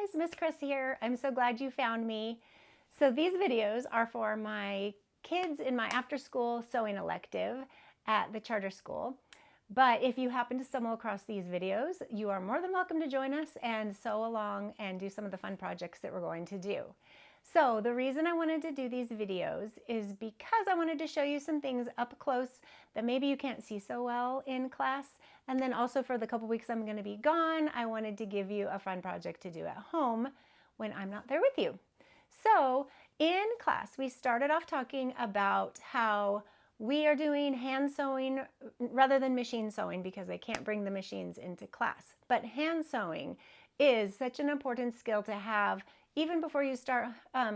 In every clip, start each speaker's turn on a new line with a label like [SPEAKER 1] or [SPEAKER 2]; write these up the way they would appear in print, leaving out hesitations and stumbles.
[SPEAKER 1] guys, Miss Chris here. I'm so glad you found me. So these videos are for my kids in my after-school sewing elective at the charter school. But if you happen to stumble across these videos, you are more than welcome to join us and sew along and do some of the fun projects that we're going to do. So the reason I wanted to do these videos is because I wanted to show you some things up close that maybe you can't see so well in class. And then also for the couple weeks I'm going to be gone, I wanted to give you a fun project to do at home when I'm not there with you. So in class, we started off talking about how we are doing hand sewing rather than machine sewing because they can't bring the machines into class. But hand sewing is such an important skill to have even before you start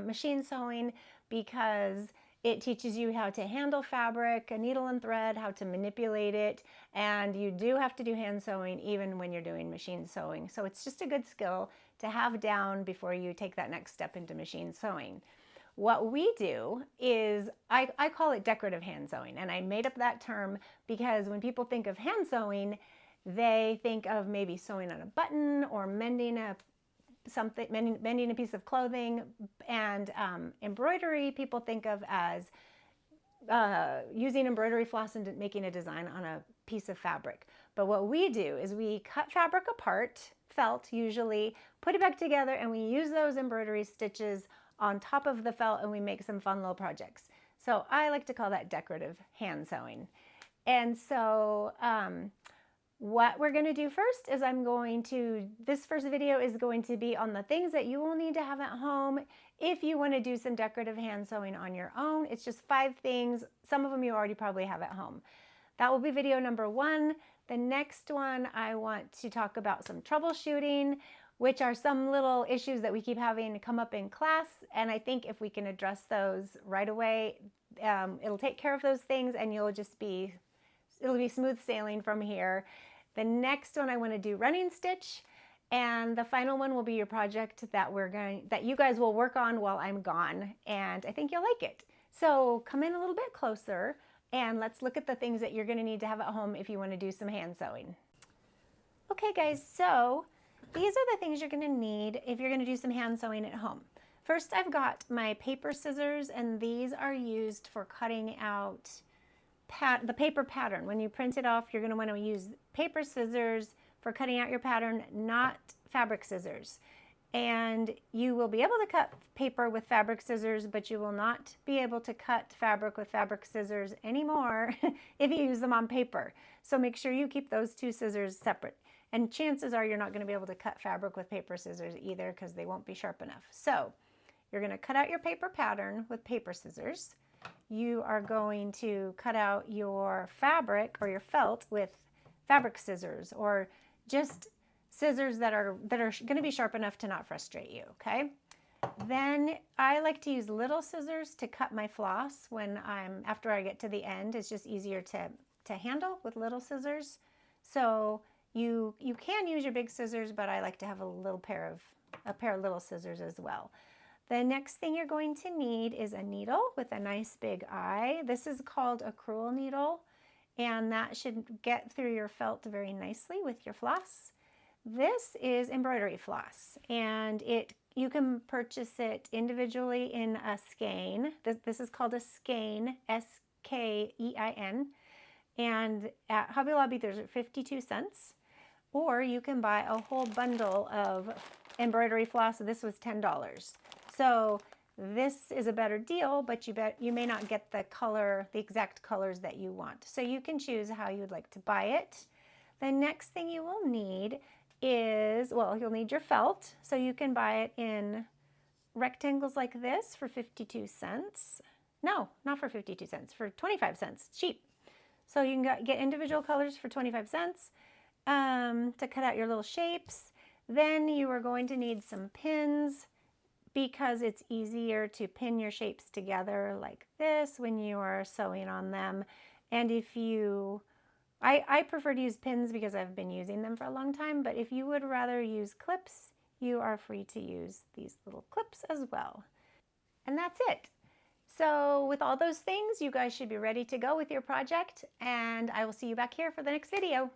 [SPEAKER 1] machine sewing, because it teaches you how to handle fabric, a needle and thread, how to manipulate it, and you do have to do hand sewing even when you're doing machine sewing. So it's just a good skill to have down before you take that next step into machine sewing. What we do is, I call it decorative hand sewing, and I made up that term because when people think of hand sewing, they think of maybe sewing on a button or mending a piece of clothing, and embroidery people think of as using embroidery floss and making a design on a piece of fabric. But what we do is we cut fabric apart, felt usually, put it back together, and we use those embroidery stitches on top of the felt, and we make some fun little projects. So I like to call that decorative hand sewing. And so what we're going to do first is this first video is going to be on the things that you will need to have at home if you want to do some decorative hand sewing on your own. It's just 5 things. Some of them you already probably have at home. That will be video number 1. The next one, I want to talk about some troubleshooting, which are some little issues that we keep having come up in class. And I think if we can address those right away, it'll take care of those things, and it'll be smooth sailing from here. The next one I want to do running stitch, and the final one will be your project that you guys will work on while I'm gone, and I think you'll like it. So come in a little bit closer and let's look at the things that you're going to need to have at home if you want to do some hand sewing. Okay guys, so these are the things you're going to need if you're going to do some hand sewing at home. First, I've got my paper scissors, and these are used for cutting out the paper pattern. When you print it off, you're going to want to use paper scissors for cutting out your pattern, not fabric scissors. And you will be able to cut paper with fabric scissors, but you will not be able to cut fabric with fabric scissors anymore if you use them on paper. So make sure you keep those 2 scissors separate. And chances are you're not going to be able to cut fabric with paper scissors either, because they won't be sharp enough. So you're going to cut out your paper pattern with paper scissors. You are going to cut out your fabric or your felt with fabric scissors, or just scissors that are going to be sharp enough to not frustrate you, okay? Then I like to use little scissors to cut my floss after I get to the end. It's just easier to handle with little scissors. So you can use your big scissors, but I like to have a pair of little scissors as well. The next thing you're going to need is a needle with a nice big eye. This is called a crewel needle, and that should get through your felt very nicely with your floss. This is embroidery floss, and you can purchase it individually in a skein. This is called a skein, S-K-E-I-N, and at Hobby Lobby there's 52 cents, or you can buy a whole bundle of embroidery floss. This was $10. So this is a better deal, but you may not get the exact colors that you want. So you can choose how you'd like to buy it. The next thing you will need is, you'll need your felt. So you can buy it in rectangles like this for 52 cents. No, not for 52 cents, for 25 cents. It's cheap. So you can get individual colors for 25 cents to cut out your little shapes. Then you are going to need some pins, because it's easier to pin your shapes together like this when you are sewing on them. And I prefer to use pins because I've been using them for a long time, but if you would rather use clips, you are free to use these little clips as well. And that's it. So with all those things, you guys should be ready to go with your project, and I will see you back here for the next video.